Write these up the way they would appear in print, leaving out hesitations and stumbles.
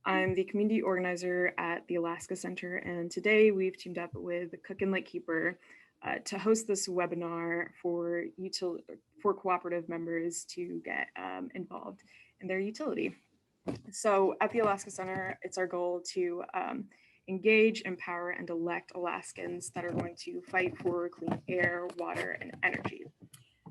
I'm the community organizer at the Alaska Center, and today we've teamed up with Cook and Lightkeeper to host this webinar for cooperative members to get involved in their utility. So at the Alaska Center, it's our goal to engage, empower, and elect Alaskans that are going to fight for clean air, water, and energy.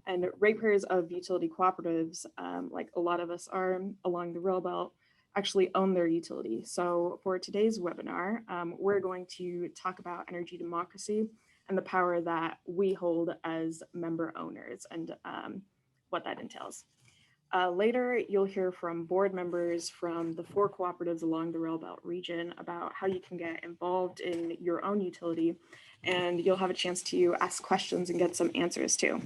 And ratepayers of utility cooperatives, like a lot of us are along the Railbelt, actually own their utility. So for today's webinar, we're going to talk about energy democracy and the power that we hold as member owners and what that entails. Later, you'll hear from board members from the 4 cooperatives along the Railbelt region about how you can get involved in your own utility, and you'll have a chance to ask questions and get some answers too.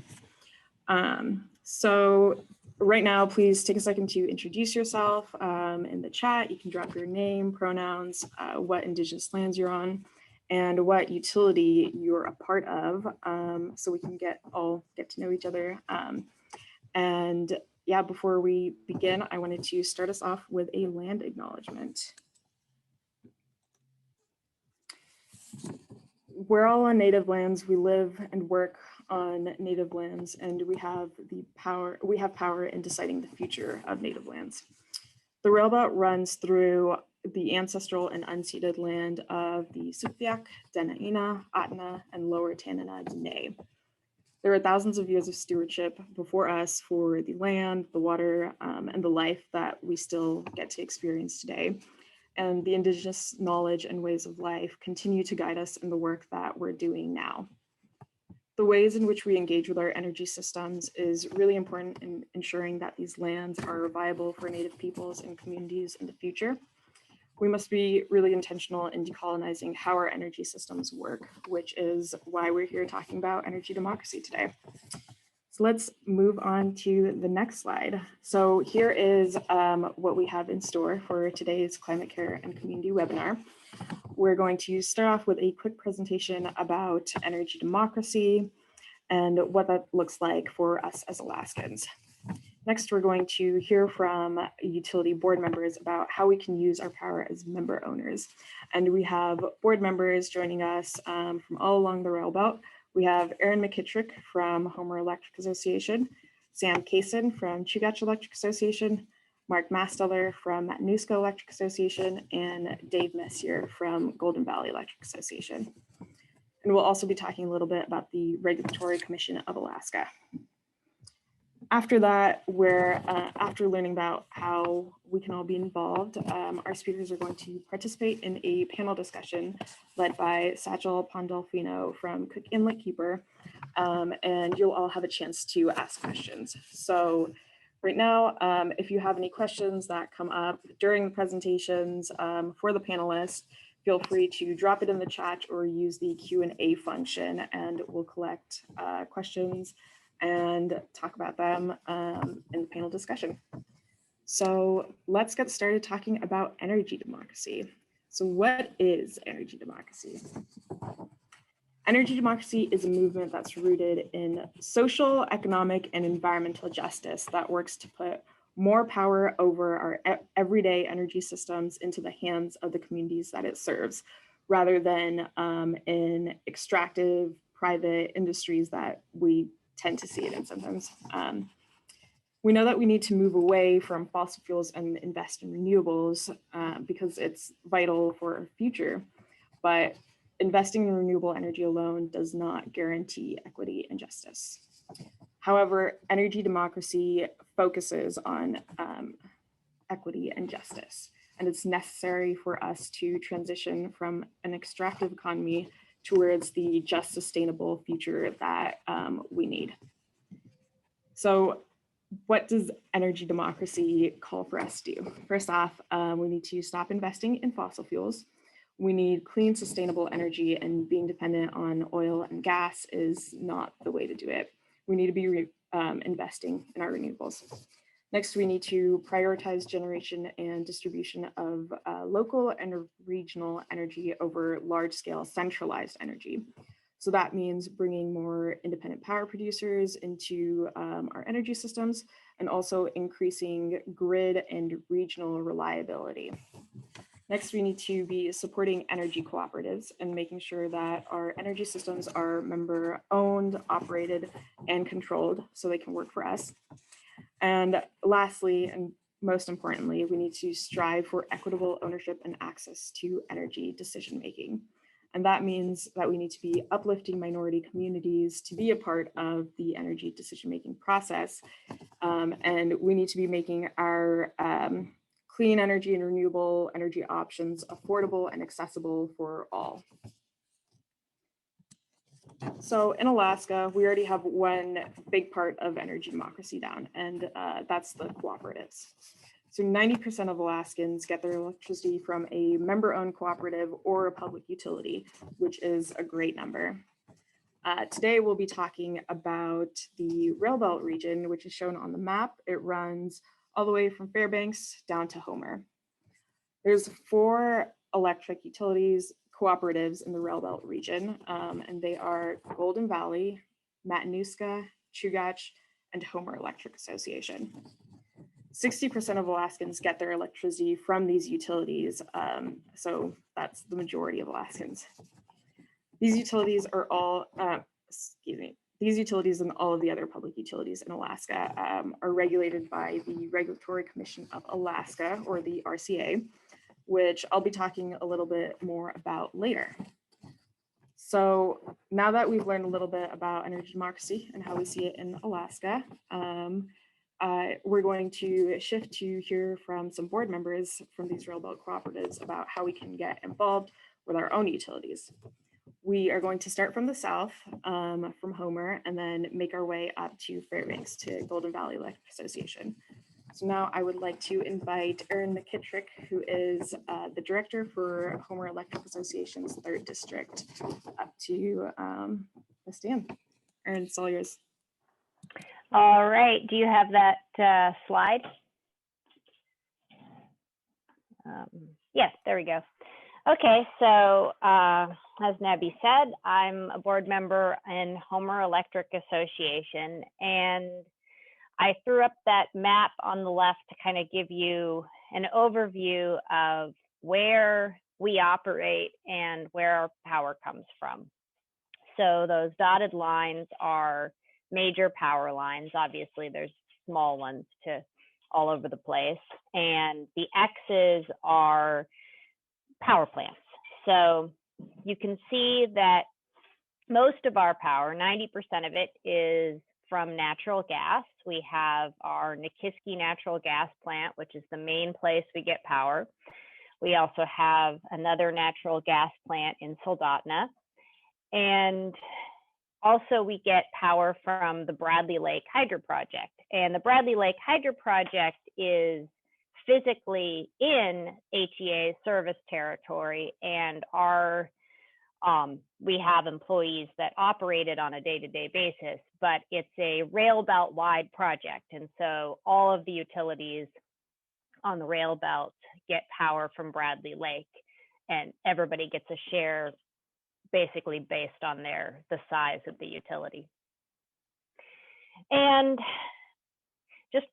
So right now, please take a second to introduce yourself in the chat. You can drop your name, pronouns, what Indigenous lands you're on, and what utility you're a part of, so we can all get to know each other. And yeah, before we begin, I wanted to start us off with a land acknowledgement. We're all on Native lands. We live and work on Native lands, and we have power in deciding the future of Native lands. The Railbelt runs through the ancestral and unceded land of the Sugpiaq, Dena'ina, Atna, and Lower Tanana Dene. There are thousands of years of stewardship before us for the land, the water, and the life that we still get to experience today. And the Indigenous knowledge and ways of life continue to guide us in the work that we're doing now. The ways in which we engage with our energy systems is really important in ensuring that these lands are viable for Native peoples and communities in the future. We must be really intentional in decolonizing how our energy systems work, which is why we're here talking about energy democracy today. So let's move on to the next slide. So here is what we have in store for today's Climate Care and Community webinar. We're going to start off with a quick presentation about energy democracy and what that looks like for us as Alaskans. Next, we're going to hear from utility board members about how we can use our power as member owners. And we have board members joining us from all along the Railbelt. We have Erin McKittrick from Homer Electric Association, Sam Kaysen from Chugach Electric Association, Mark Masteller from Matanuska Electric Association, and Dave Messier from Golden Valley Electric Association. And we'll also be talking a little bit about the Regulatory Commission of Alaska. After that, after learning about how we can all be involved, our speakers are going to participate in a panel discussion led by Satchel Pandolfino from Cook and Lightkeeper, and you'll all have a chance to ask questions. So right now, if you have any questions that come up during the presentations for the panelists, feel free to drop it in the chat or use the Q&A function, and we'll collect questions and talk about them in the panel discussion. So let's get started talking about energy democracy. So what is energy democracy? Energy democracy is a movement that's rooted in social, economic, and environmental justice that works to put more power over our everyday energy systems into the hands of the communities that it serves, rather than in extractive private industries that we tend to see it in sometimes. We know that we need to move away from fossil fuels and invest in renewables because it's vital for our future, but investing in renewable energy alone does not guarantee equity and justice. However, energy democracy focuses on equity and justice, and it's necessary for us to transition from an extractive economy towards the just, sustainable future that we need. So what does energy democracy call for us to do? First off, we need to stop investing in fossil fuels. We need clean, sustainable energy, and being dependent on oil and gas is not the way to do it. We need to be investing in our renewables. Next, we need to prioritize generation and distribution of local and regional energy over large-scale centralized energy. So that means bringing more independent power producers into our energy systems and also increasing grid and regional reliability. Next, we need to be supporting energy cooperatives and making sure that our energy systems are member owned, operated, and controlled so they can work for us. And lastly, and most importantly, we need to strive for equitable ownership and access to energy decision making. And that means that we need to be uplifting minority communities to be a part of the energy decision making process. And we need to be making our clean energy and renewable energy options affordable and accessible for all. So in Alaska, we already have one big part of energy democracy down, and that's the cooperatives. So 90% of Alaskans get their electricity from a member-owned cooperative or a public utility, which is a great number. Today, we'll be talking about the Railbelt region, which is shown on the map. It runs all the way from Fairbanks down to Homer. There's 4 electric utilities, cooperatives in the Railbelt region, and they are Golden Valley, Matanuska, Chugach, and Homer Electric Association. 60% of Alaskans get their electricity from these utilities, so that's the majority of Alaskans. These utilities are all, these utilities and all of the other public utilities in Alaska are regulated by the Regulatory Commission of Alaska, or the RCA, which I'll be talking a little bit more about later. So now that we've learned a little bit about energy democracy and how we see it in Alaska, we're going to shift to hear from some board members from these Railbelt cooperatives about how we can get involved with our own utilities. We are going to start from the south, from Homer, and then make our way up to Fairbanks to Golden Valley Electric Association. So now I would like to invite Erin McKittrick, who is the director for Homer Electric Association's 3rd district, up to the stand. Erin, it's all yours. All right, do you have that slide? Yes, there we go. Okay, so as Nabby said, I'm a board member in Homer Electric Association, and I threw up that map on the left to kind of give you an overview of where we operate and where our power comes from. So those dotted lines are major power lines. Obviously, there's small ones to all over the place. And the X's are power plants. So you can see that most of our power, 90% of it, is from natural gas. We have our Nikiski natural gas plant, which is the main place we get power. We also have another natural gas plant in Soldotna. And also we get power from the Bradley Lake Hydro Project. And the Bradley Lake Hydro Project is physically in HEA service territory, and we have employees that operate it on a day-to-day basis, but it's a Railbelt wide project. And so all of the utilities on the Railbelt get power from Bradley Lake, and everybody gets a share basically based on the size of the utility. And just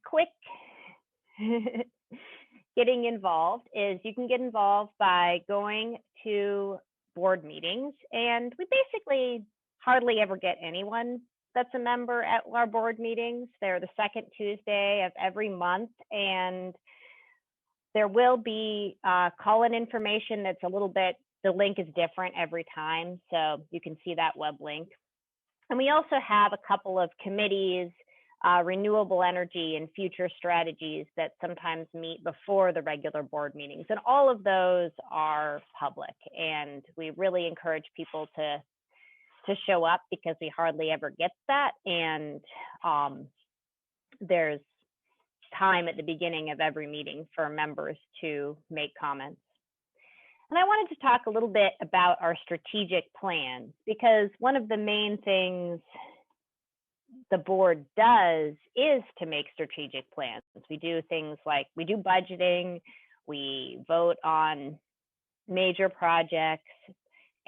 quick getting involved is you can get involved by going to board meetings, and we basically hardly ever get anyone that's a member at our board meetings. They're the 2nd Tuesday of every month, and there will be call-in information that's a little bit, the link is different every time, so you can see that web link. And we also have a couple of committees, renewable energy and future strategies, that sometimes meet before the regular board meetings. And all of those are public, and we really encourage people to show up because we hardly ever get that. And there's time at the beginning of every meeting for members to make comments. And I wanted to talk a little bit about our strategic plan, because one of the main things the board does is to make strategic plans. We do things like, we do budgeting, we vote on major projects,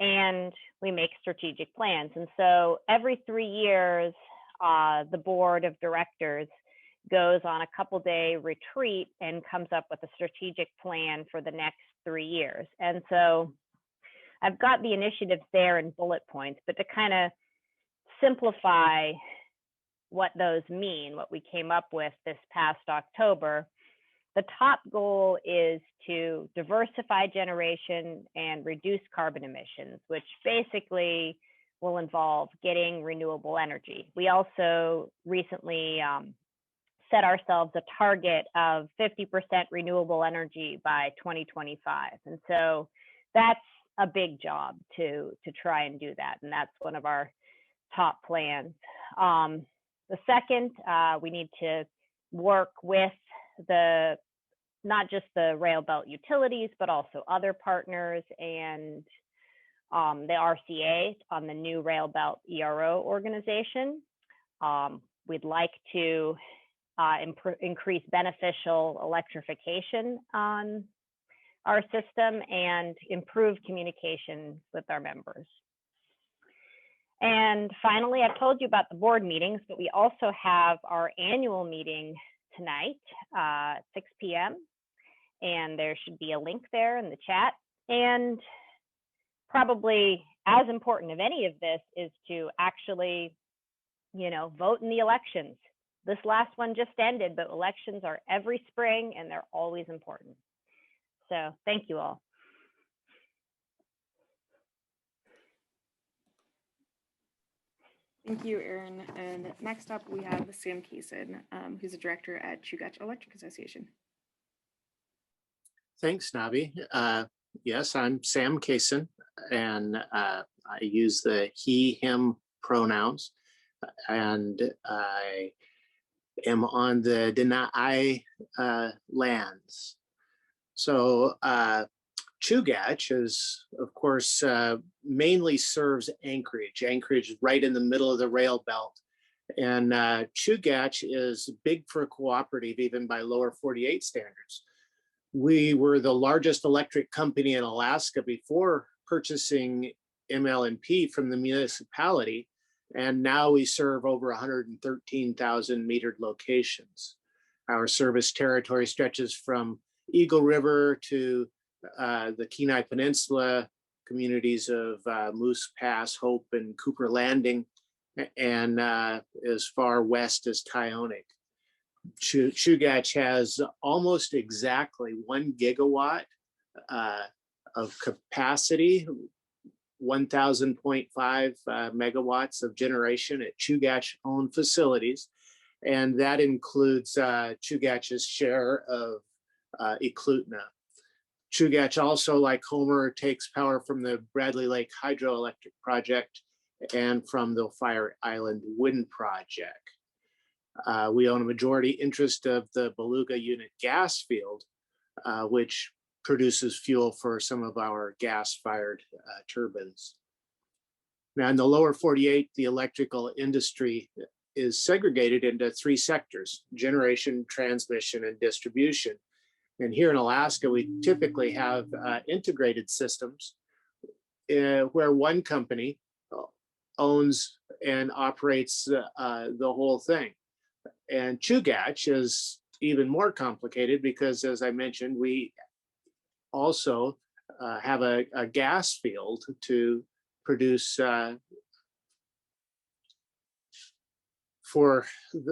and we make strategic plans. And so every 3 years, the board of directors goes on a couple-day retreat and comes up with a strategic plan for the next 3 years. And so I've got the initiatives there in bullet points, but to kind of simplify what those mean, what we came up with this past October, the top goal is to diversify generation and reduce carbon emissions, which basically will involve getting renewable energy. We also recently set ourselves a target of 50% renewable energy by 2025. And so that's a big job to try and do that. And that's one of our top plans. The second, we need to work with not just the Railbelt utilities, but also other partners and the RCA on the new Railbelt ERO organization. We'd like to increase beneficial electrification on our system and improve communication with our members. And finally, I've told you about the board meetings, but we also have our annual meeting tonight, 6 p.m. And there should be a link there in the chat. And probably as important of any of this is to actually, vote in the elections. This last one just ended, but elections are every spring and they're always important. So thank you all. Thank you, Erin. And next up, we have Sam Kaysen, who's a director at Chugach Electric Association. Thanks, Navi. Yes, I'm Sam Kaysen, and I use the he, him pronouns, and I am on the Dena'ai lands. So Chugach is, of course, mainly serves Anchorage. Anchorage is right in the middle of the rail belt. And Chugach is big for a cooperative, even by lower 48 standards. We were the largest electric company in Alaska before purchasing ML&P from the municipality. And now we serve over 113,000 metered locations. Our service territory stretches from Eagle River to the Kenai Peninsula, communities of Moose Pass, Hope, and Cooper Landing, and as far west as Tyonek. Chugach has almost exactly 1 gigawatt of capacity, 1,000.5 megawatts of generation at Chugach-owned facilities, and that includes Chugach's share of Eklutna. Chugach also, like Homer, takes power from the Bradley Lake Hydroelectric Project and from the Fire Island Wind Project. We own a majority interest of the Beluga Unit gas field, which produces fuel for some of our gas-fired turbines. Now, in the lower 48, the electrical industry is segregated into 3 sectors: generation, transmission, and distribution. And here in Alaska, we typically have integrated systems where one company owns and operates the whole thing. And Chugach is even more complicated because, as I mentioned, we also have a gas field to produce for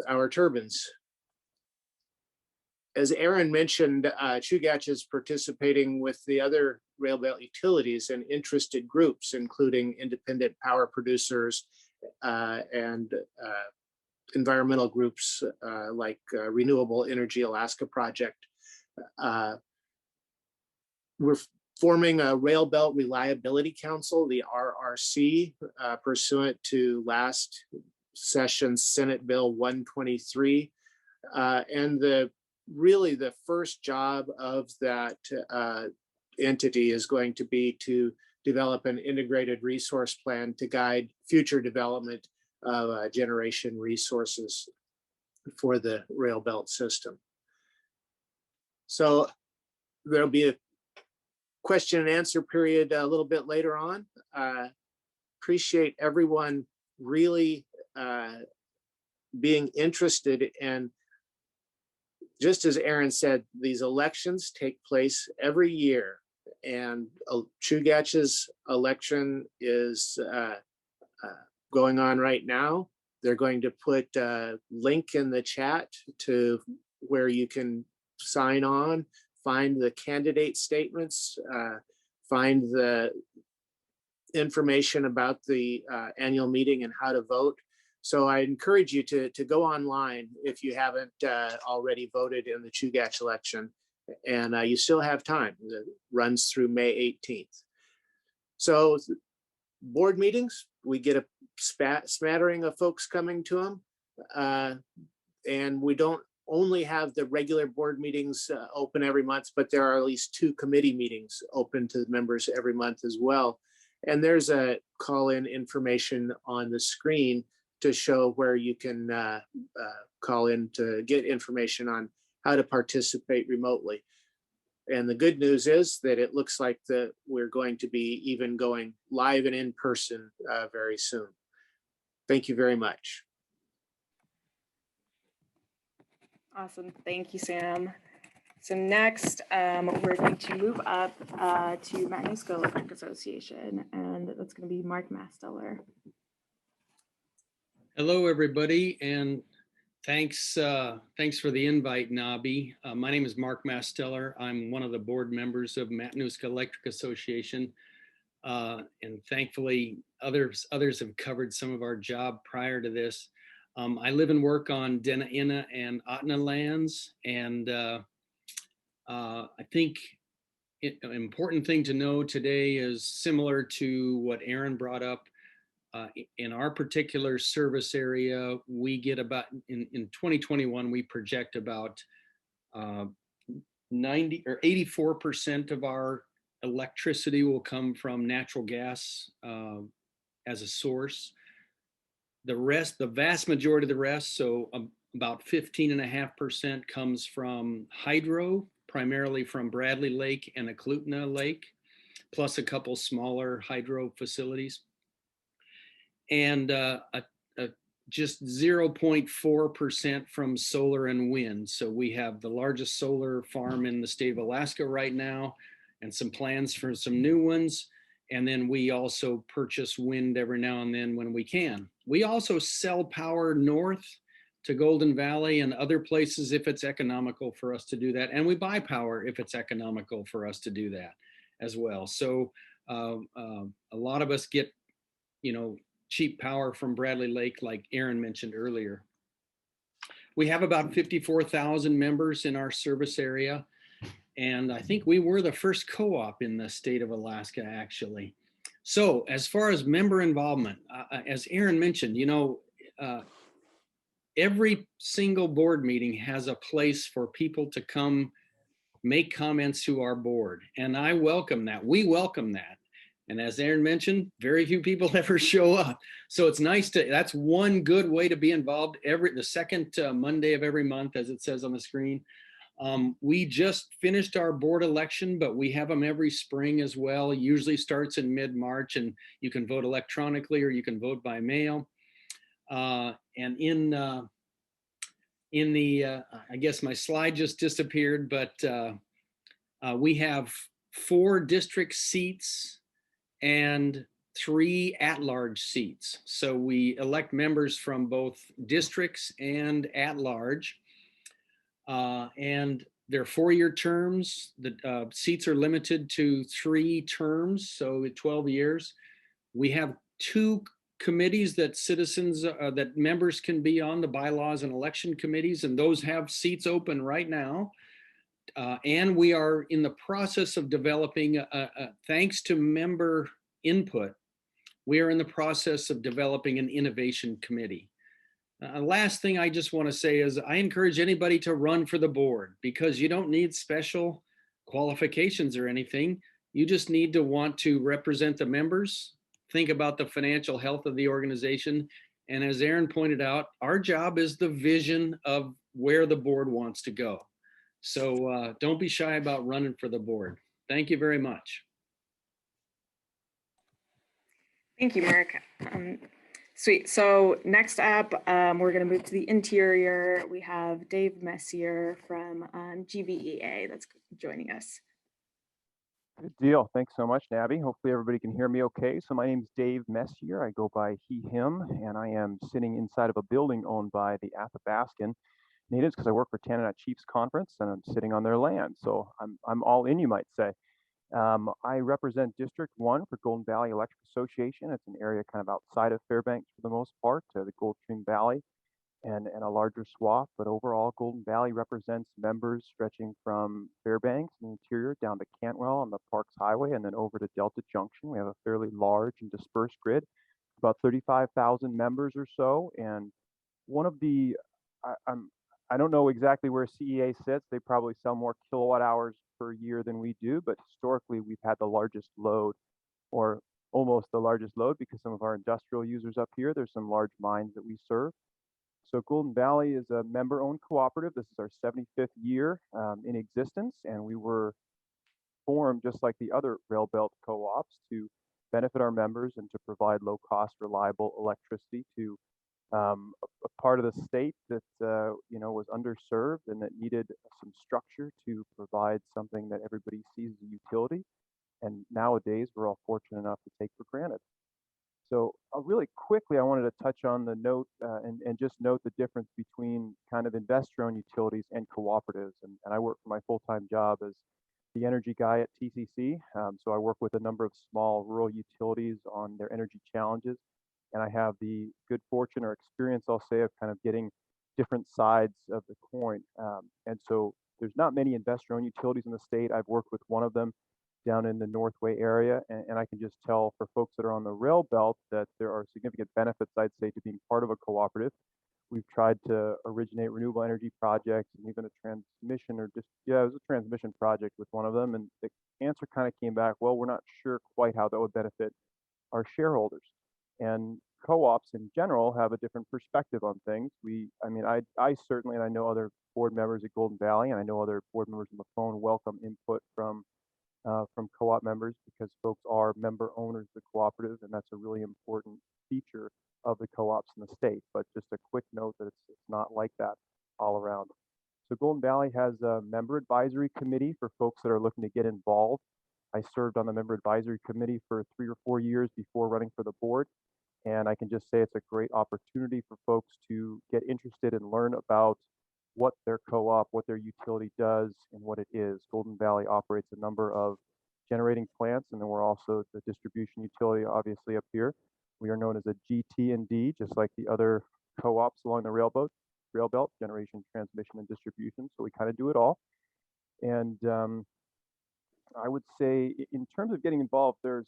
our turbines. As Erin mentioned, Chugach is participating with the other Railbelt utilities and interested groups, including independent power producers and environmental groups like Renewable Energy Alaska Project. We're forming a Railbelt Reliability Council, the RRC, pursuant to last session's Senate Bill 123. And really the first job of that entity is going to be to develop an integrated resource plan to guide future development of generation resources for the Railbelt system. So there'll be a question and answer period a little bit later on. Appreciate everyone really being interested in just as Aaron said, these elections take place every year, and Chugach's election is going on right now. They're going to put a link in the chat to where you can sign on, find the candidate statements, find the information about the annual meeting and how to vote. So I encourage you to go online if you haven't already voted in the Chugach election, and you still have time. It runs through May 18th. So board meetings, we get a smattering of folks coming to them. And we don't only have the regular board meetings open every month, but there are at least 2 committee meetings open to members every month as well. And there's a call-in information on the screen to show where you can call in to get information on how to participate remotely. And the good news is that it looks like we're going to be even going live and in person very soon. Thank you very much. Awesome. Thank you, Sam. So next, we're going to move up to Masteller Electric Association, and that's going to be Mark Masteller. Hello, everybody, and thanks for the invite, Nabi. My name is Mark Masteller. I'm one of the board members of Matanuska Electric Association, and thankfully others have covered some of our job prior to this. I live and work on Dena'ina and Ahtna lands, and I think an important thing to know today is similar to what Aaron brought up. In our particular service area, we get about, in 2021, we project about 90 or 84% of our electricity will come from natural gas as a source. The rest, the vast majority of the rest, so about 15.5% comes from hydro, primarily from Bradley Lake and Eklutna Lake, plus a couple smaller hydro facilities. And just 0.4% from solar and wind. So we have the largest solar farm in the state of Alaska right now, and some plans for some new ones. And then we also purchase wind every now and then when we can. We also sell power north to Golden Valley and other places if it's economical for us to do that. And we buy power if it's economical for us to do that as well. So a lot of us get, cheap power from Bradley Lake, like Aaron mentioned earlier. We have about 54,000 members in our service area. And I think we were the first co-op in the state of Alaska, actually. So as far as member involvement, as Aaron mentioned, every single board meeting has a place for people to come make comments to our board. And I welcome that. We welcome that. And as Aaron mentioned, very few people ever show up. So it's nice that's one good way to be involved the second Monday of every month, as it says on the screen. We just finished our board election, but we have them every spring as well. It usually starts in mid-March, and you can vote electronically or you can vote by mail. And in the, I guess my slide just disappeared, but we have 4 district seats and 3 at-large seats. So we elect members from both districts and at-large. And they're 4-year terms. The seats are limited to 3 terms, so 12 years. We have 2 committees that that members can be on, the bylaws and election committees, and those have seats open right now. And we are in the process of developing, thanks to member input, we are in the process of developing an innovation committee. Last thing I just want to say is I encourage anybody to run for the board, because you don't need special qualifications or anything. You just need to want to represent the members, think about the financial health of the organization. And as Aaron pointed out, our job is the vision of where the board wants to go. So don't be shy about running for the board. Thank you very much. Thank you, Mark. Sweet. So next up, we're going to move to the interior. We have Dave Messier from GVEA that's joining us. Good deal. Thanks so much, Nabby. Hopefully everybody can hear me okay. So my name is Dave Messier. I go by he, him, and I am sitting inside of a building owned by the Athabascan natives because I work for Tanana Chiefs Conference and I'm sitting on their land. So I'm all in, you might say. I represent District 1 for Golden Valley Electric Association. It's an area kind of outside of Fairbanks for the most part, the Gold String Valley and a larger swath. But overall, Golden Valley represents members stretching from Fairbanks in the interior down to Cantwell on the Parks Highway and then over to Delta Junction. We have a fairly large and dispersed grid, about 35,000 members or so. And one of the, I don't know exactly where CEA sits. They probably sell more kilowatt hours per year than we do, but historically we've had the largest load or almost the largest load because some of our industrial users up here, there's some large mines that we serve. So Golden Valley is a member-owned cooperative. This is our 75th year in existence, and we were formed just like the other Railbelt co-ops to benefit our members and to provide low-cost, reliable electricity to a part of the state that was underserved and that needed some structure to provide something that everybody sees as a utility. And nowadays, we're all fortunate enough to take for granted. So really quickly, I wanted to touch on the note and just note the difference between kind of investor-owned utilities and cooperatives. And I work for my full-time job as the energy guy at TCC. So I work with a number of small rural utilities on their energy challenges. And I have the good fortune or experience, I'll say, of kind of getting different sides of the coin. And so there's not many investor-owned utilities in the state. I've worked with one of them down in the Northway area. And I can just tell for folks that are on the Railbelt that there are significant benefits, I'd say, to being part of a cooperative. We've tried to originate renewable energy projects and even a transmission it was a transmission project with one of them. And the answer kind of came back, well, we're not sure quite how that would benefit our shareholders. And co-ops in general have a different perspective on things. I certainly, and I know other board members at Golden Valley, and I know other board members on the phone welcome input from co-op members because folks are member owners of the cooperative, and that's a really important feature of the co-ops in the state. But just a quick note that it's not like that all around. So Golden Valley has a member advisory committee for folks that are looking to get involved. I served on the member advisory committee for 3 or 4 years before running for the board. And I can just say it's a great opportunity for folks to get interested and learn about what their co-op, what their utility does, and what it is. Golden Valley operates a number of generating plants, and then we're also the distribution utility, obviously, up here. We are known as a GT&D, just like the other co-ops along the Railbelt, generation, transmission, and distribution. So we kind of do it all. And I would say in terms of getting involved, there's,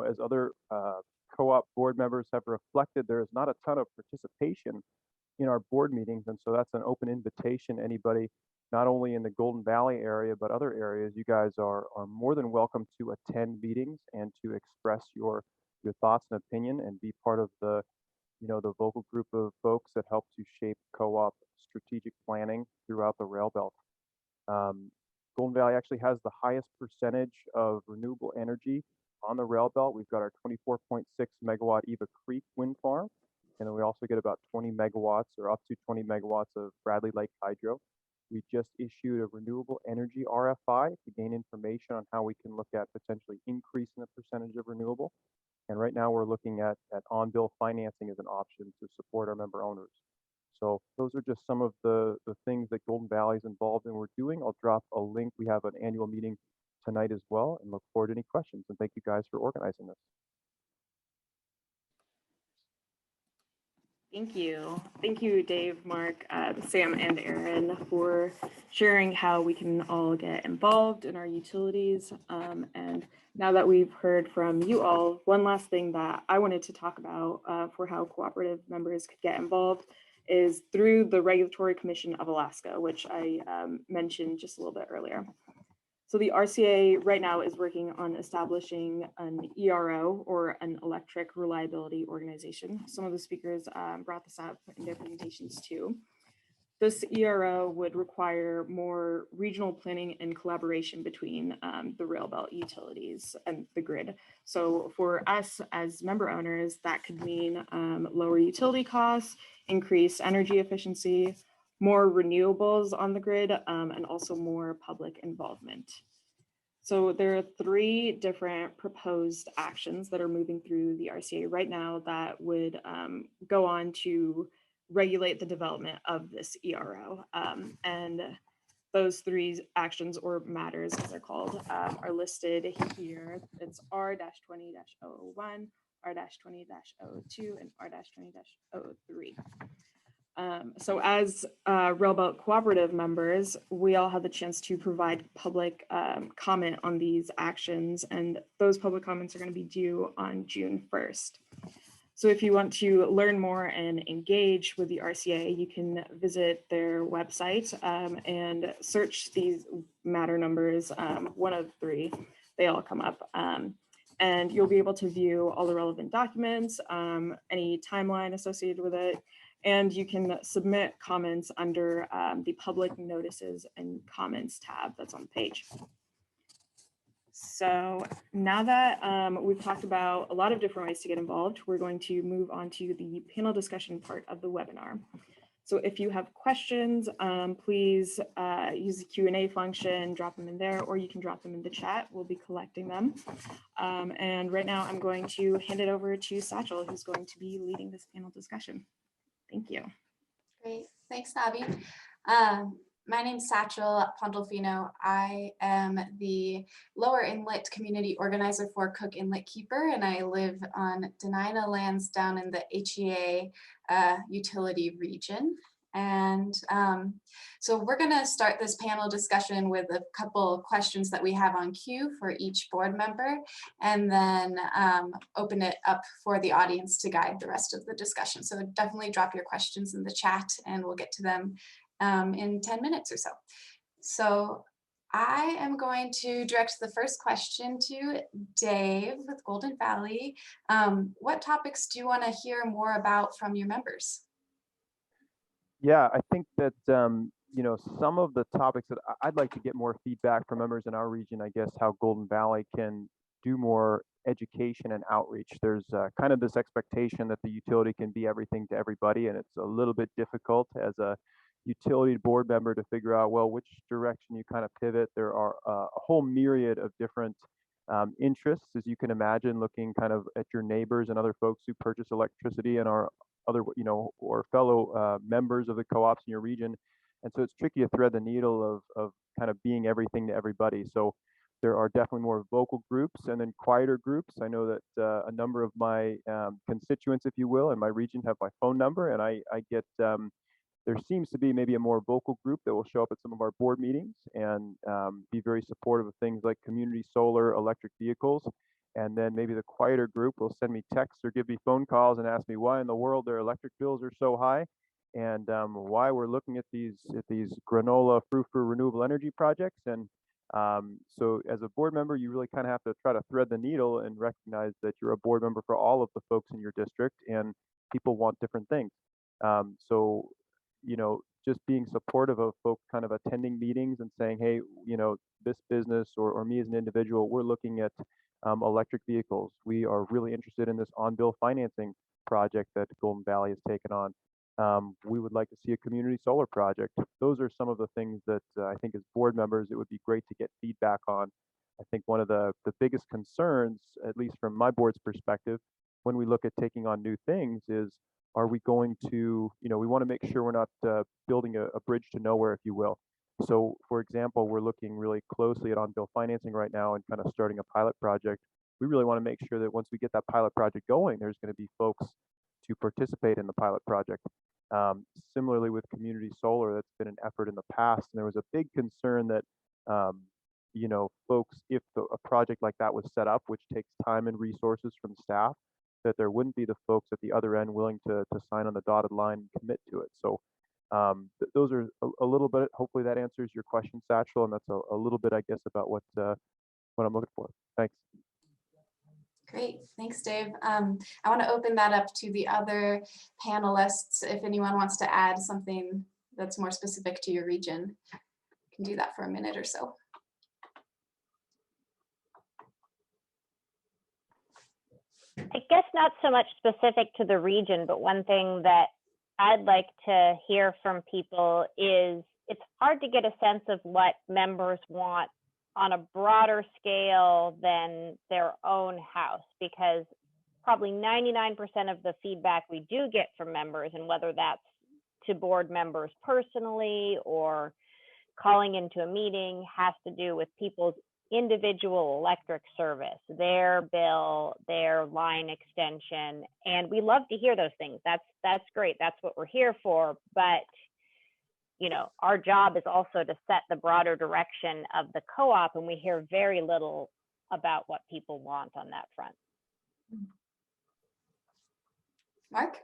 as other co-op board members have reflected, there is not a ton of participation in our board meetings. And so that's an open invitation. Anybody, not only in the Golden Valley area, but other areas, you guys are more than welcome to attend meetings and to express your thoughts and opinion and be part of the vocal group of folks that help to shape co-op strategic planning throughout the Railbelt. Golden Valley actually has the highest percentage of renewable energy on the Railbelt. We've got our 24.6 megawatt Eva Creek wind farm. And then we also get about 20 megawatts or up to 20 megawatts of Bradley Lake Hydro. We just issued a renewable energy RFI to gain information on how we can look at potentially increasing the percentage of renewable. And right now we're looking at on-bill financing as an option to support our member owners. So those are just some of the things that Golden Valley is involved in we're doing. I'll drop a link. We have an annual meeting tonight as well, and look forward to any questions. And thank you guys for organizing this. Thank you. Thank you, Dave, Mark, Sam, and Aaron for sharing how we can all get involved in our utilities. And now that we've heard from you all, one last thing that I wanted to talk about for how cooperative members could get involved is through the Regulatory Commission of Alaska, which I mentioned just a little bit earlier. So the RCA right now is working on establishing an ERO, or an Electric Reliability Organization. Some of the speakers brought this up in their presentations too. This ERO would require more regional planning and collaboration between the Railbelt utilities and the grid. So for us as member owners, that could mean lower utility costs, increased energy efficiency, more renewables on the grid, and also more public involvement. So there are 3 different proposed actions that are moving through the RCA right now that would go on to regulate the development of this ERO. And those 3 actions or matters, as they're called, are listed here. It's R-20-001, R-20-02, and R-20-03. So as Railbelt cooperative members, we all have the chance to provide public comment on these actions, and those public comments are going to be due on June 1st. So if you want to learn more and engage with the RCA, you can visit their website and search these matter numbers, 1 of 3, they all come up. And you'll be able to view all the relevant documents, any timeline associated with it, and you can submit comments under the public notices and comments tab that's on the page. So now that we've talked about a lot of different ways to get involved, we're going to move on to the panel discussion part of the webinar. So if you have questions, please use the Q&A function, drop them in there, or you can drop them in the chat. We'll be collecting them. And right now I'm going to hand it over to Satchel, who's going to be leading this panel discussion. Thank you. Great, thanks, Nabi. My name's Satchel Pandolfino. I am the Lower Inlet Community Organizer for Cook Inlet Keeper, and I live on Denina lands down in the HEA utility region. And so we're going to start this panel discussion with a couple questions that we have on queue for each board member, and then open it up for the audience to guide the rest of the discussion. So definitely drop your questions in the chat and we'll get to them in 10 minutes or so. So I am going to direct the first question to Dave with Golden Valley. What topics do you want to hear more about from your members? Yeah, I think that, you know, some of the topics that I'd like to get more feedback from members in our region, I guess, how Golden Valley can do more education and outreach. There's kind of this expectation that the utility can be everything to everybody, and it's a little bit difficult as a utility board member to figure out, well, which direction you kind of pivot. There are a whole myriad of different interests, as you can imagine, looking kind of at your neighbors and other folks who purchase electricity and are other, you know, or fellow members of the co-ops in your region. And so it's tricky to thread the needle of kind of being everything to everybody. So there are definitely more vocal groups and then quieter groups. I know that a number of my constituents, if you will, in my region have my phone number, and I get, there seems to be maybe a more vocal group that will show up at some of our board meetings and be very supportive of things like community solar, electric vehicles. And then maybe the quieter group will send me texts or give me phone calls and ask me why in the world their electric bills are so high, and why we're looking at these granola frou-frou renewable energy projects. And so as a board member, you really kind of have to try to thread the needle and recognize that you're a board member for all of the folks in your district, and people want different things. So, you know, just being supportive of folks kind of attending meetings and saying, hey, you know, this business or me as an individual, we're looking at electric vehicles. We are really interested in this on-bill financing project that Golden Valley has taken on. We would like to see a community solar project. Those are some of the things that I think as board members, it would be great to get feedback on. I think one of the biggest concerns, at least from my board's perspective, when we look at taking on new things is, are we going to, you know, we want to make sure we're not building a bridge to nowhere, if you will. So for example, we're looking really closely at on-bill financing right now and kind of starting a pilot project. We really want to make sure that once we get that pilot project going, there's going to be folks to participate in the pilot project. Similarly with community solar, that's been an effort in the past. And there was a big concern that, you know, folks, if a project like that was set up, which takes time and resources from staff, that there wouldn't be the folks at the other end willing to sign on the dotted line and commit to it. So those are a little bit, hopefully that answers your question, Satchel, and that's a little bit, I guess, about what I'm looking for. Thanks. Great, thanks, Dave. I want to open that up to the other panelists if anyone wants to add something that's more specific to your region. You can do that for a minute or so. I guess not so much specific to the region, but one thing that I'd like to hear from people is it's hard to get a sense of what members want on a broader scale than their own house, because probably 99% of the feedback we do get from members, and whether that's to board members personally or calling into a meeting, has to do with people's individual electric service, their bill, their line extension. And we love to hear those things. That's great. That's what we're here for. But, you know, our job is also to set the broader direction of the co-op, and we hear very little about what people want on that front. Mark?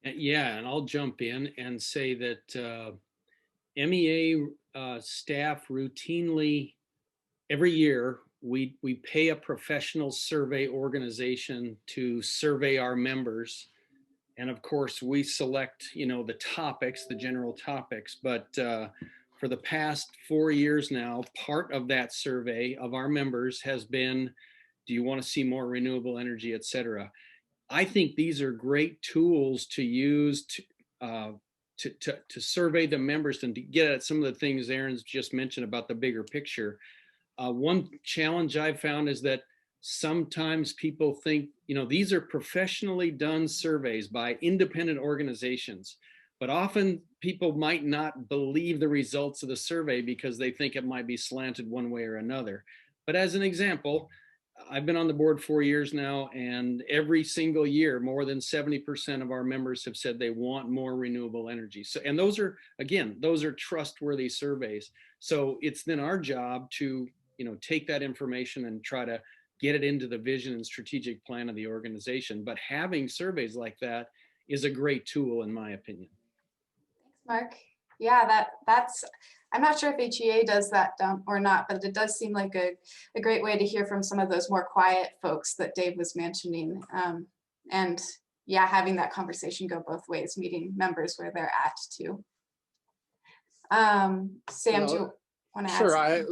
Yeah, and I'll jump in and say that MEA staff routinely, every year, we pay a professional survey organization to survey our members. And of course, we select, you know, the topics, the general topics. But for the past 4 years now, part of that survey of our members has been, do you want to see more renewable energy, et cetera? I think these are great tools to use to survey the members and to get at some of the things Aaron's just mentioned about the bigger picture. One challenge I've found is that sometimes people think, you know, these are professionally done surveys by independent organizations, but often people might not believe the results of the survey because they think it might be slanted one way or another. But as an example, I've been on the board 4 years now, and every single year, more than 70% of our members have said they want more renewable energy. So, and those are, again, those are trustworthy surveys. So it's then our job to, you know, take that information and try to get it into the vision and strategic plan of the organization. But having surveys like that is a great tool, in my opinion. Thanks, Mark. Yeah, that's, I'm not sure if HEA does that or not, but it does seem like a great way to hear from some of those more quiet folks that Dave was mentioning. And yeah, having that conversation go both ways, meeting members where they're at too. Sam, do you want to add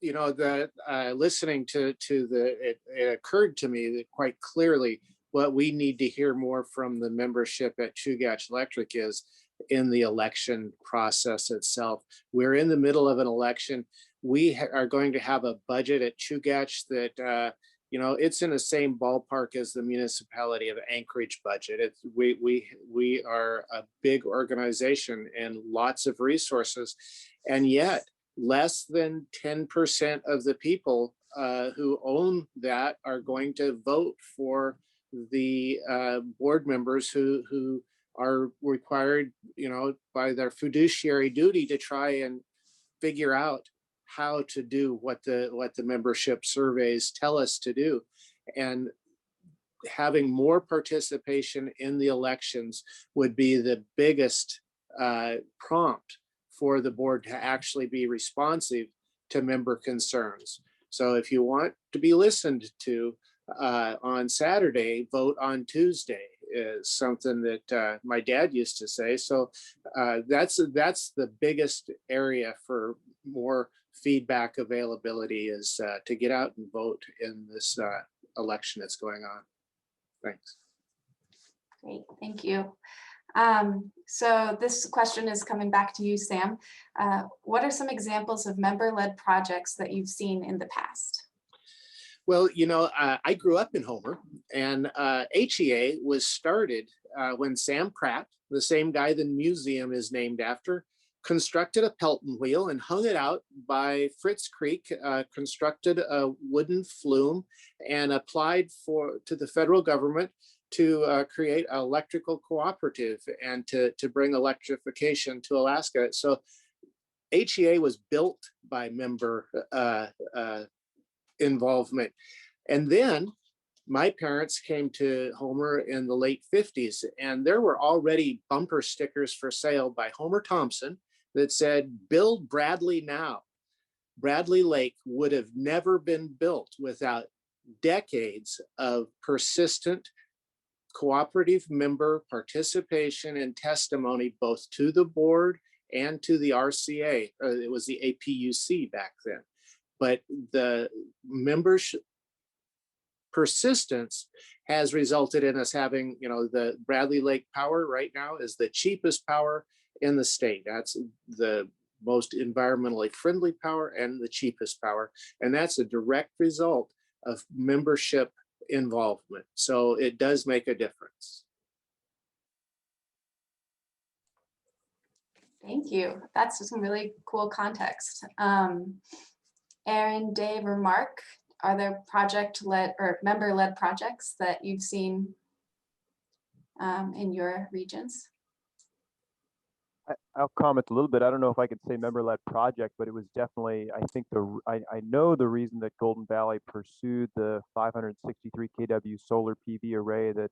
something? Listening to it occurred to me that quite clearly what we need to hear more from the membership at Chugach Electric is in the election process itself. We're in the middle of an election. We are going to have a budget at Chugach that it's in the same ballpark as the municipality of Anchorage budget. We are a big organization and lots of resources, and yet less than 10% of the people who own that are going to vote for the board members who are required, by their fiduciary duty to try and figure out how to do what the membership surveys tell us to do. And having more participation in the elections would be the biggest prompt for the board to actually be responsive to member concerns. So if you want to be listened to on Saturday, vote on Tuesday is something that my dad used to say. So that's the biggest area for more feedback availability is to get out and vote in this election that's going on. Thanks. Great, thank you. So this question is coming back to you, Sam. What are some examples of member-led projects that you've seen in the past? Well, I grew up in Homer, and HEA was started when Sam Pratt, the same guy the museum is named after, constructed a Pelton wheel and hung it out by Fritz Creek, constructed a wooden flume, and applied to the federal government to create an electrical cooperative and to bring electrification to Alaska. So HEA was built by member involvement. And then my parents came to Homer in the late 50s, and there were already bumper stickers for sale by Homer Thompson that said, "Build Bradley now." Bradley Lake would have never been built without decades of persistent cooperative member participation and testimony, both to the board and to the RCA, or it was the APUC back then. But the membership persistence has resulted in us having, the Bradley Lake Power right now is the cheapest power in the state. That's the most environmentally friendly power and the cheapest power. And that's a direct result of membership involvement. So it does make a difference. Thank you. That's some really cool context. Aaron, Dave, or Mark, are there project-led or member-led projects that you've seen in your regions? I'll comment a little bit. I don't know if I could say member-led project, but it was definitely, I think I know the reason that Golden Valley pursued the 563 kW solar PV array that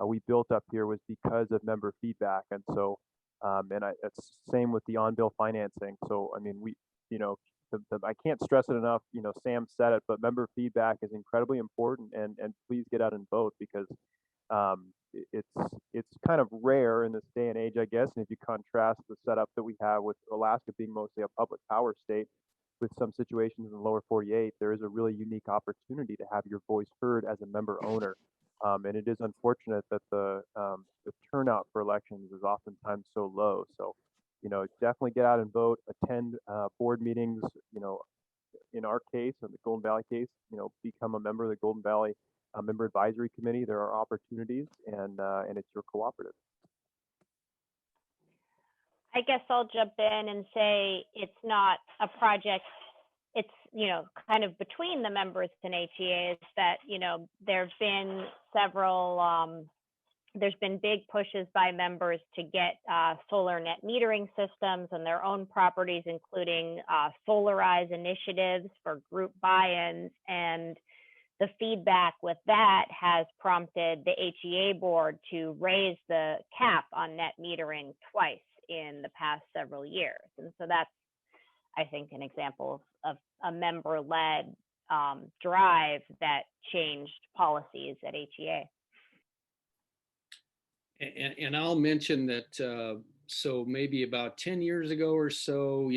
we built up here was because of member feedback. And so, it's same with the on-bill financing. So, I mean, I can't stress it enough, Sam said it, but member feedback is incredibly important, and please get out and vote, because it's kind of rare in this day and age, I guess. And if you contrast the setup that we have with Alaska being mostly a public power state, with some situations in the lower 48, there is a really unique opportunity to have your voice heard as a member owner. And it is unfortunate that the turnout for elections is oftentimes so low. So, definitely get out and vote, attend board meetings, in our case, in the Golden Valley case, become a member of the Golden Valley Member Advisory Committee. There are opportunities, and it's your cooperative. I guess I'll jump in and say it's not a project. It's, kind of between the members and HEAs that, there've been several, there's been big pushes by members to get solar net metering systems on their own properties, including solarize initiatives for group buy-ins. And the feedback with that has prompted the HEA board to raise the cap on net metering twice in the past several years. And so that's, I think, an example of a member-led drive that changed policies at HEA. And I'll mention that, so maybe about 10 years ago or so,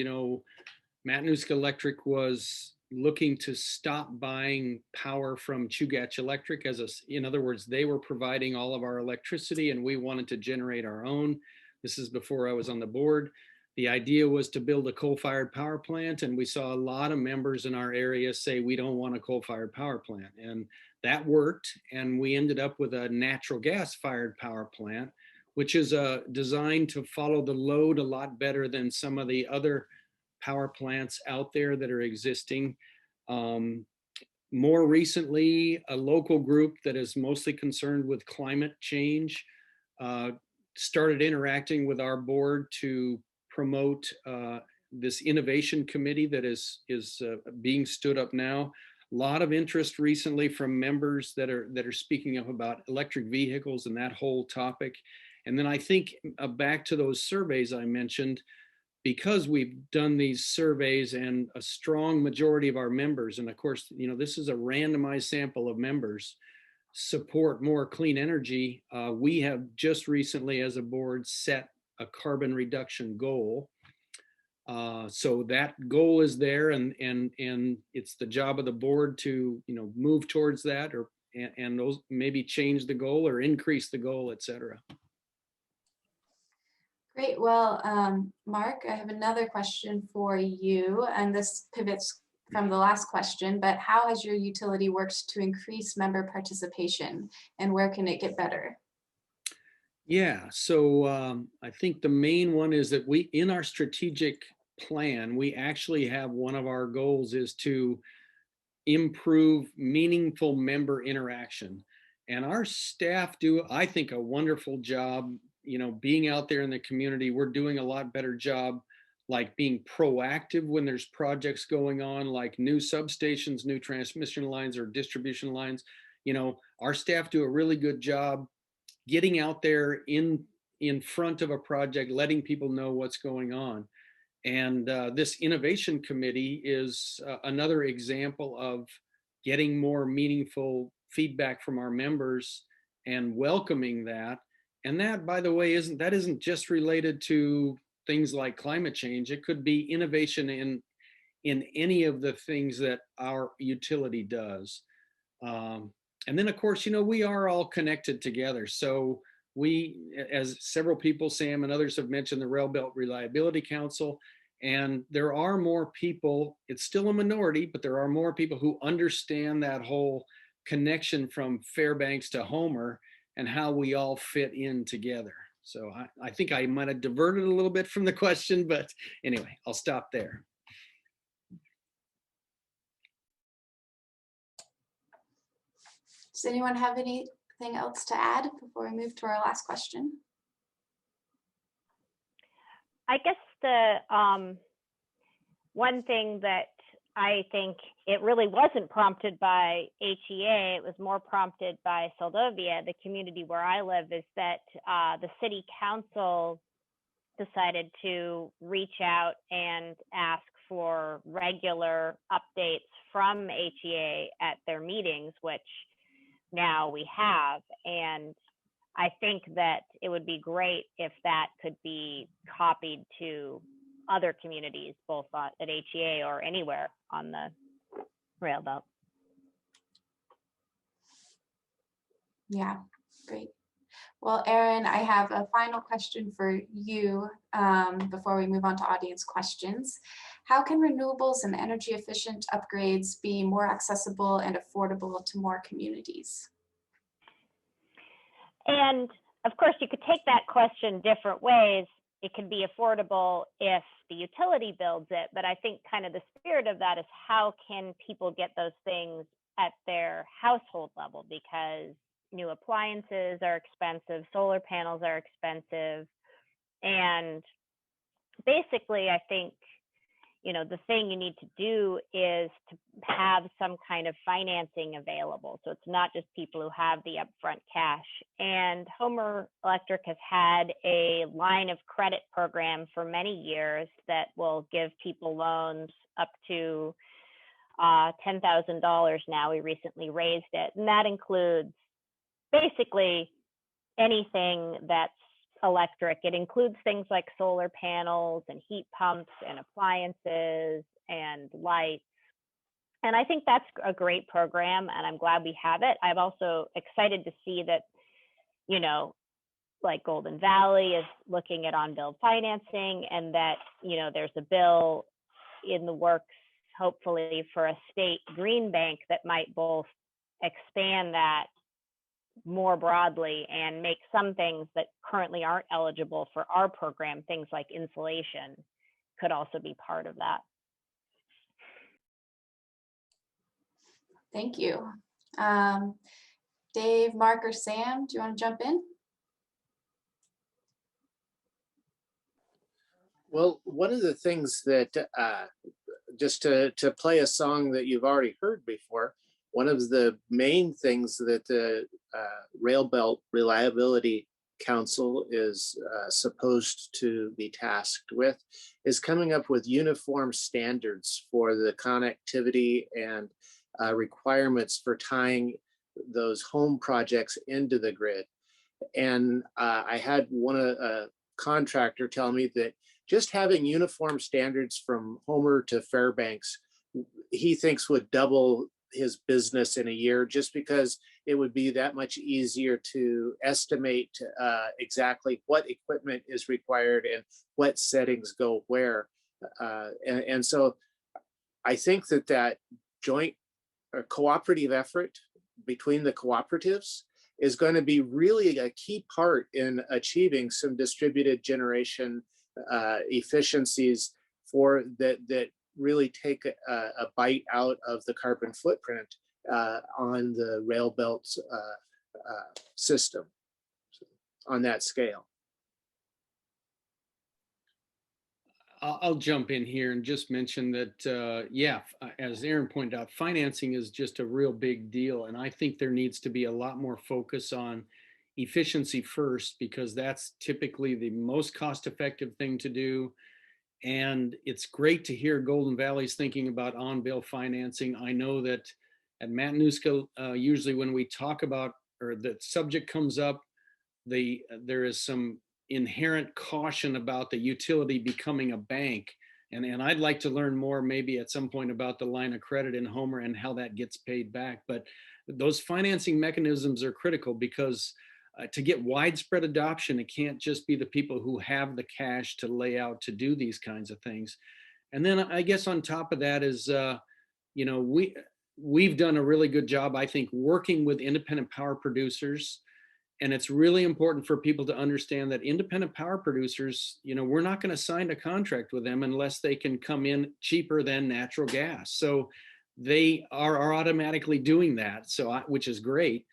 Matanuska Electric was looking to stop buying power from Chugach Electric in other words, they were providing all of our electricity and we wanted to generate our own. This is before I was on the board. The idea was to build a coal-fired power plant, and we saw a lot of members in our area say, we don't want a coal-fired power plant. And that worked, and we ended up with a natural gas-fired power plant, which is designed to follow the load a lot better than some of the other power plants out there that are existing. More recently, a local group that is mostly concerned with climate change started interacting with our board to promote this innovation committee that is being stood up now. A lot of interest recently from members that are speaking up about electric vehicles and that whole topic. And then I think back to those surveys I mentioned, because we've done these surveys and a strong majority of our members, and of course, this is a randomized sample of members, support more clean energy. We have just recently as a board set a carbon reduction goal. So that goal is there, and it's the job of the board to move towards that, and those maybe change the goal or increase the goal, et cetera. Great. Well, Mark, I have another question for you, and this pivots from the last question, but how has your utility worked to increase member participation, and where can it get better? Yeah, so I think the main one is that in our strategic plan, we actually have one of our goals is to improve meaningful member interaction. And our staff do, I think, a wonderful job, being out there in the community. We're doing a lot better job, like being proactive when there's projects going on, like new substations, new transmission lines or distribution lines. Our staff do a really good job getting out there in front of a project, letting people know what's going on. And this innovation committee is another example of getting more meaningful feedback from our members and welcoming that. And that, by the way, isn't just related to things like climate change. It could be innovation in any of the things that our utility does. And then of course, we are all connected together. So we, as several people, Sam and others have mentioned, the Railbelt Reliability Council, and there are more people, it's still a minority, but there are more people who understand that whole connection from Fairbanks to Homer and how we all fit in together. So I think I might have diverted a little bit from the question, but anyway, I'll stop there. Does anyone have anything else to add before we move to our last question? I guess the one thing that I think it really wasn't prompted by HEA, it was more prompted by Seldovia, the community where I live, is that the city council decided to reach out and ask for regular updates from HEA at their meetings, which now we have. And I think that it would be great if that could be copied to other communities, both at HEA or anywhere on the Railbelt. Yeah, great. Well, Erin, I have a final question for you before we move on to audience questions. How can renewables and energy efficient upgrades be more accessible and affordable to more communities? And of course, you could take that question different ways. It can be affordable if the utility builds it, but I think kind of the spirit of that is how can people get those things at their household level, because new appliances are expensive, solar panels are expensive, and basically I think the thing you need to do is to have some kind of financing available. So it's not just people who have the upfront cash. And Homer Electric has had a line of credit program for many years that will give people loans up to $10,000 now. We recently raised it. And that includes basically anything that's electric. It includes things like solar panels and heat pumps and appliances and lights. And I think that's a great program, and I'm glad we have it. I'm also excited to see that, like Golden Valley is looking at on-bill financing, and that, there's a bill in the works, hopefully, for a state green bank that might both expand that more broadly and make some things that currently aren't eligible for our program, things like insulation, could also be part of that. Thank you. Dave, Mark, or Sam, do you want to jump in? Well, one of the things that, just to play a song that you've already heard before, one of the main things that the Railbelt Reliability Council is supposed to be tasked with is coming up with uniform standards for the connectivity and requirements for tying those home projects into the grid. And I had a contractor tell me that just having uniform standards from Homer to Fairbanks, he thinks would double his business in a year, just because it would be that much easier to estimate exactly what equipment is required and what settings go where. And so I think that joint or cooperative effort between the cooperatives is going to be really a key part in achieving some distributed generation efficiencies for that really take a bite out of the carbon footprint on the Railbelt's system on that scale. I'll jump in here and just mention that, yeah, as Erin pointed out, financing is just a real big deal. And I think there needs to be a lot more focus on efficiency first, because that's typically the most cost-effective thing to do. And it's great to hear Golden Valley's thinking about on-bill financing. I know that at Matanuska, usually when we talk about, or the subject comes up, there is some inherent caution about the utility becoming a bank. And I'd like to learn more maybe at some point about the line of credit in Homer and how that gets paid back. But those financing mechanisms are critical because to get widespread adoption, it can't just be the people who have the cash to lay out to do these kinds of things. And then I guess on top of that is, you know, we've done a really good job, I think, working with independent power producers. And it's really important for people to understand that independent power producers, you know, we're not going to sign a contract with them unless they can come in cheaper than natural gas. So they are automatically doing that, so which is great.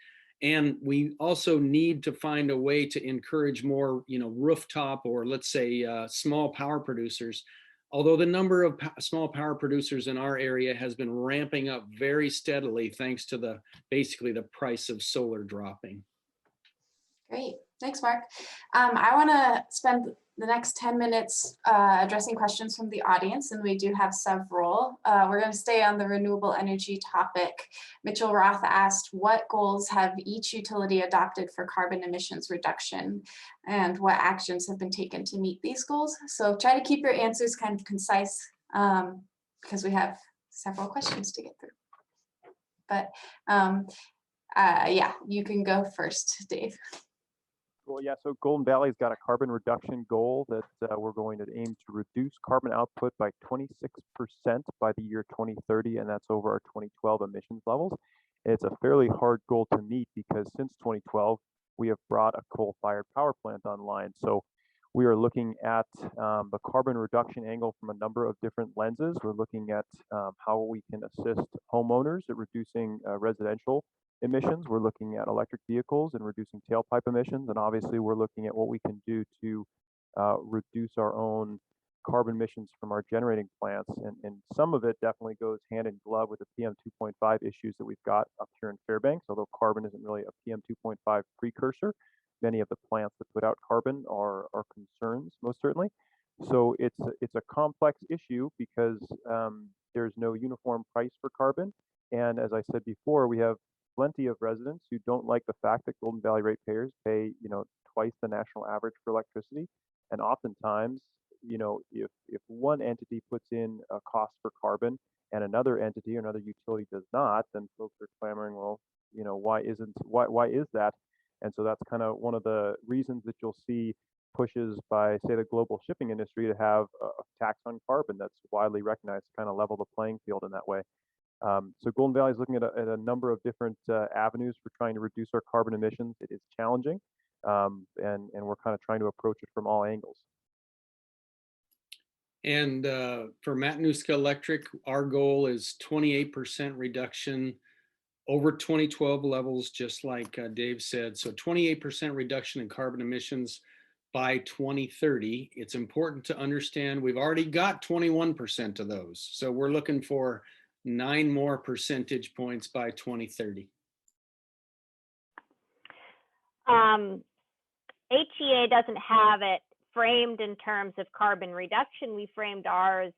And we also need to find a way to encourage more, you know, rooftop or let's say small power producers. Although the number of small power producers in our area has been ramping up very steadily thanks to basically the price of solar dropping. Great, thanks, Mark. I want to spend the next 10 minutes addressing questions from the audience, and we do have several. We're going to stay on the renewable energy topic. Mitchell Roth asked, what goals have each utility adopted for carbon emissions reduction, and what actions have been taken to meet these goals? So try to keep your answers kind of concise because we have several questions to get through. But yeah, you can go first, Dave. Well, yeah, so Golden Valley's got a carbon reduction goal that we're going to aim to reduce carbon output by 26% by the year 2030, and that's over our 2012 emissions levels. And it's a fairly hard goal to meet because since 2012, we have brought a coal-fired power plant online. So we are looking at the carbon reduction angle from a number of different lenses. We're looking at how we can assist homeowners at reducing residential emissions. We're looking at electric vehicles and reducing tailpipe emissions. And obviously, we're looking at what we can do to reduce our own carbon emissions from our generating plants. And some of it definitely goes hand in glove with the PM 2.5 issues that we've got up here in Fairbanks, although carbon isn't really a PM 2.5 precursor. Many of the plants that put out carbon are concerns, most certainly. So it's a complex issue because there's no uniform price for carbon. And as I said before, we have plenty of residents who don't like the fact that Golden Valley ratepayers pay, you know, twice the national average for electricity. And oftentimes, you know, if one entity puts in a cost for carbon and another entity or another utility does not, then folks are clamoring, well, you know, why is that? And so that's kind of one of the reasons that you'll see pushes by, say, the global shipping industry to have a tax on carbon that's widely recognized to kind of level the playing field in that way. So Golden Valley is looking at a number of different avenues for trying to reduce our carbon emissions. It is challenging, and we're kind of trying to approach it from all angles. And for Matanuska Electric, our goal is 28% reduction over 2012 levels, just like Dave said. So 28% reduction in carbon emissions by 2030. It's important to understand we've already got 21% of those. So we're looking for 9 more percentage points by 2030. HEA doesn't have it framed in terms of carbon reduction. We framed ours,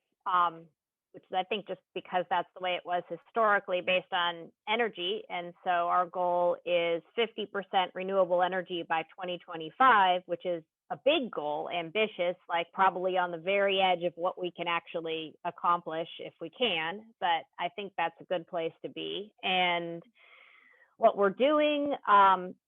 which is I think just because that's the way it was historically, based on energy. And so our goal is 50% renewable energy by 2025, which is a big goal, ambitious, like probably on the very edge of what we can actually accomplish if we can, but I think that's a good place to be. And what we're doing,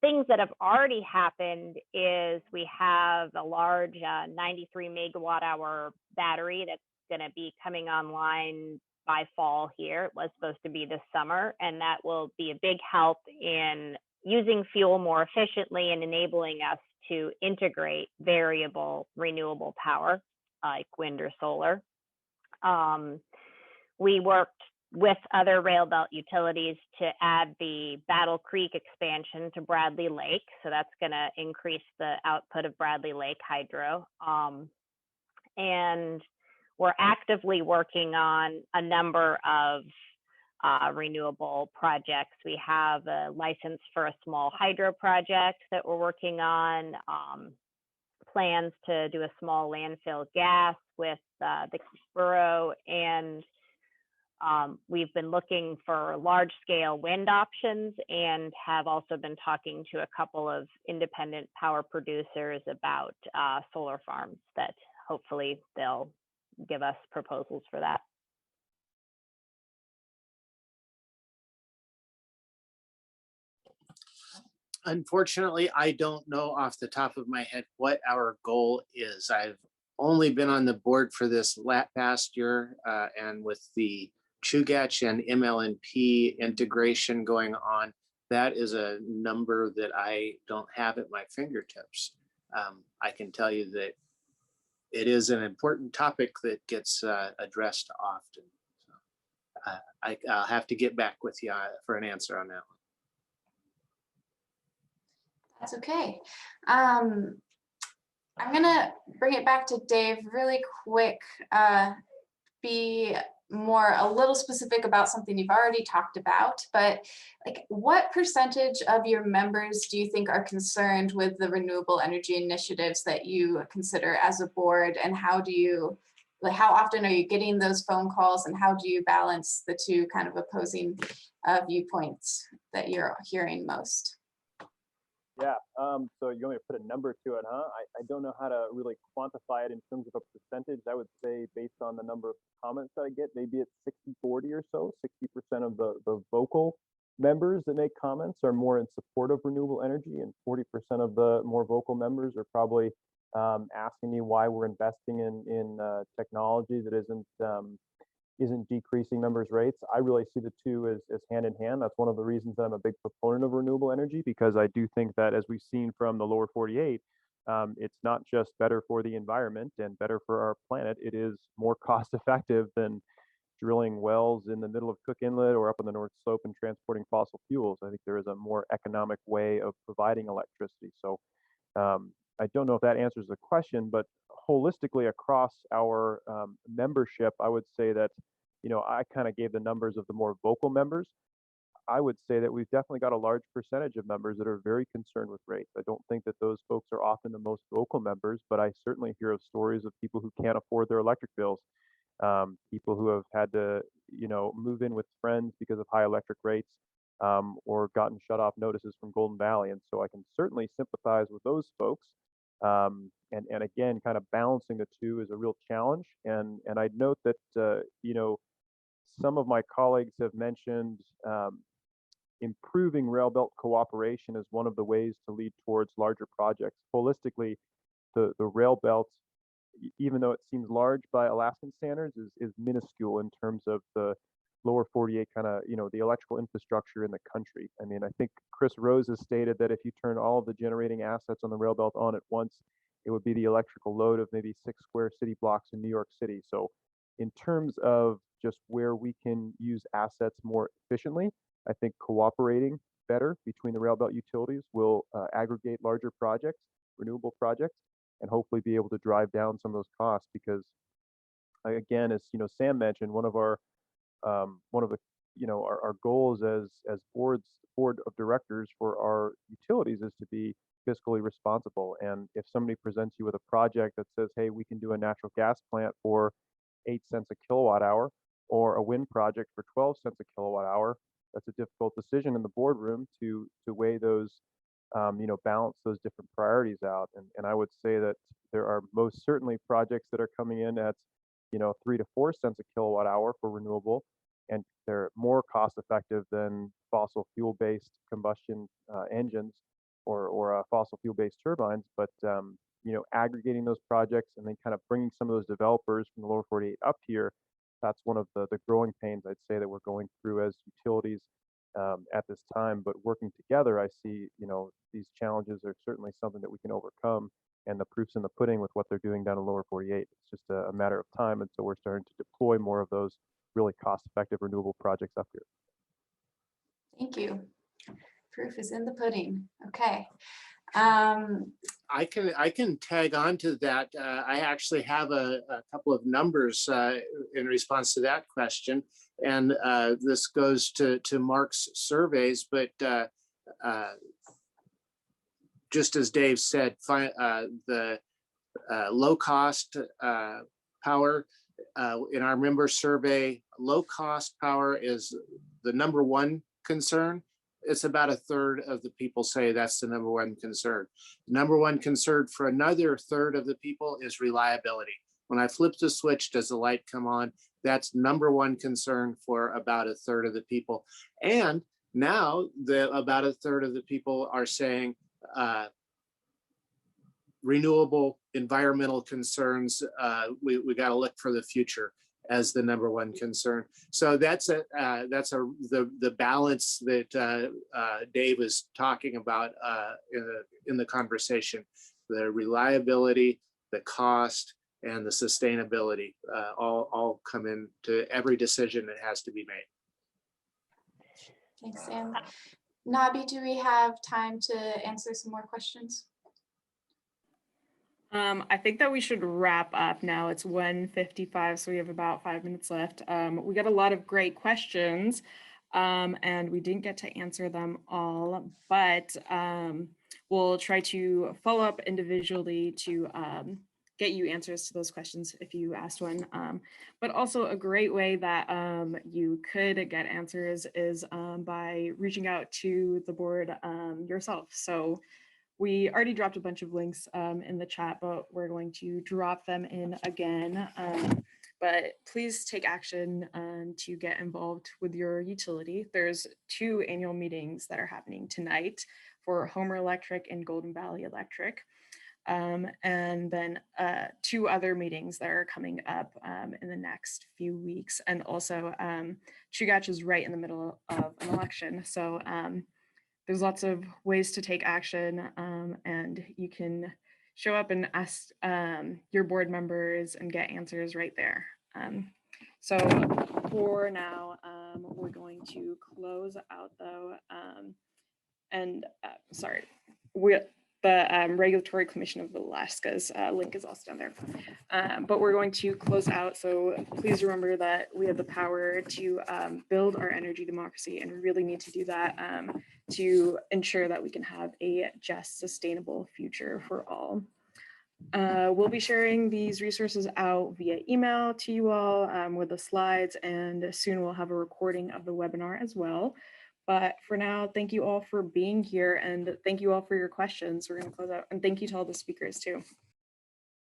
things that have already happened is we have a large 93 megawatt hour battery that's going to be coming online by fall here. It was supposed to be this summer, and that will be a big help in using fuel more efficiently and enabling us to integrate variable renewable power like wind or solar. We worked with other Railbelt utilities to add the Battle Creek expansion to Bradley Lake. So that's going to increase the output of Bradley Lake hydro. And we're actively working on a number of renewable projects. We have a license for a small hydro project that we're working on, plans to do a small landfill gas with the borough, and we've been looking for large scale wind options and have also been talking to a couple of independent power producers about solar farms that hopefully they'll give us proposals for that. Unfortunately, I don't know off the top of my head what our goal is. I've only been on the board for this past year, and with the Chugach and MLNP integration going on, that is a number that I don't have at my fingertips. I can tell you that it is an important topic that gets addressed often. So, I'll have to get back with you for an answer on that one. That's okay. I'm gonna bring it back to Dave really quick. Be a little specific about something you've already talked about, but like what percentage of your members do you think are concerned with the renewable energy initiatives that you consider as a board, and how often are you getting those phone calls, and how do you balance the two kind of opposing viewpoints that you're hearing most? Yeah, so you want me to put a number to it, huh? I don't know how to really quantify it in terms of a percentage. I would say based on the number of comments that I get, maybe it's 60-40 or so. 60% of the vocal members that make comments are more in support of renewable energy, and 40% of the more vocal members are probably asking me why we're investing in technology that isn't decreasing members' rates. I really see the two as hand in hand. That's one of the reasons that I'm a big proponent of renewable energy, because I do think that, as we've seen from the lower 48, it's not just better for the environment and better for our planet. It is more cost effective than drilling wells in the middle of Cook Inlet or up on the North Slope and transporting fossil fuels. I think there is a more economic way of providing electricity. So I don't know if that answers the question, but holistically across our membership, I would say that, I kind of gave the numbers of the more vocal members. I would say that we've definitely got a large percentage of members that are very concerned with rates. I don't think that those folks are often the most vocal members, but I certainly hear of stories of people who can't afford their electric bills, people who have had to, move in with friends because of high electric rates, or gotten shut off notices from Golden Valley. And so I can certainly sympathize with those folks. And again, kind of balancing the two is a real challenge. And I'd note that, some of my colleagues have mentioned improving Railbelt cooperation as one of the ways to lead towards larger projects. Holistically, the Railbelt, even though it seems large by Alaskan standards, is minuscule in terms of the lower 48 kind of, the electrical infrastructure in the country. I mean, I think Chris Rose has stated that if you turn all of the generating assets on the Railbelt on at once, it would be the electrical load of maybe 6 square city blocks in New York City. So in terms of just where we can use assets more efficiently, I think cooperating better between the Railbelt utilities will aggregate larger projects, renewable projects, and hopefully be able to drive down some of those costs. Because again, as Sam mentioned, one of the our goals as board of directors for our utilities is to be fiscally responsible. And if somebody presents you with a project that says, hey, we can do a natural gas plant for 8 cents a kilowatt hour, or a wind project for 12 cents a kilowatt hour, that's a difficult decision in the boardroom to weigh those, balance those different priorities out. And I would say that there are most certainly projects that are coming in at 3 to 4 cents a kilowatt hour for renewable, and they're more cost effective than fossil fuel based combustion engines or fossil fuel based turbines. But aggregating those projects and then kind of bringing some of those developers from the lower 48 up here, that's one of the growing pains I'd say that we're going through as utilities at this time. But working together, I see these challenges are certainly something that we can overcome, and the proof's in the pudding with what they're doing down in lower 48. It's just a matter of time until we're starting to deploy more of those really cost-effective renewable projects up here. Thank you. Proof is in the pudding. Okay. I can tag on to that. I actually have a couple of numbers in response to that question, and this goes to Mark's surveys. But just as Dave said, the low cost power in our member survey, low cost power is the number one concern. It's about a third of the people say that's the number one concern. Number one concern for another third of the people is reliability. When I flip the switch, does the light come on? That's number one concern for about a third of the people. And now about a third of the people are saying renewable environmental concerns. We got to look for the future as the number one concern. So that's the balance that Dave is talking about in the conversation. The reliability, the cost, and the sustainability all come into every decision that has to be made. Thanks, Sam. Nabi, do we have time to answer some more questions? I think that we should wrap up now. It's 1:55, so we have about 5 minutes left. We got a lot of great questions, and we didn't get to answer them all, but we'll try to follow up individually to get you answers to those questions if you asked one. But also a great way that you could get answers is by reaching out to the board yourself. So we already dropped a bunch of links in the chat, but we're going to drop them in again. But please take action to get involved with your utility. There's 2 annual meetings that are happening tonight for Homer Electric and Golden Valley Electric. And then 2 other meetings that are coming up in the next few weeks. And also Chugach is right in the middle of an election. So there's lots of ways to take action, and you can show up and ask your board members and get answers right there. So for now, we're going to close out though. Sorry, the Regulatory Commission of Alaska's link is also down there. But we're going to close out. So please remember that we have the power to build our energy democracy, and we really need to do that to ensure that we can have a just, sustainable future for all. We'll be sharing these resources out via email to you all with the slides, and soon we'll have a recording of the webinar as well. But for now, thank you all for being here, and thank you all for your questions. We're going to close out, and thank you to all the speakers too.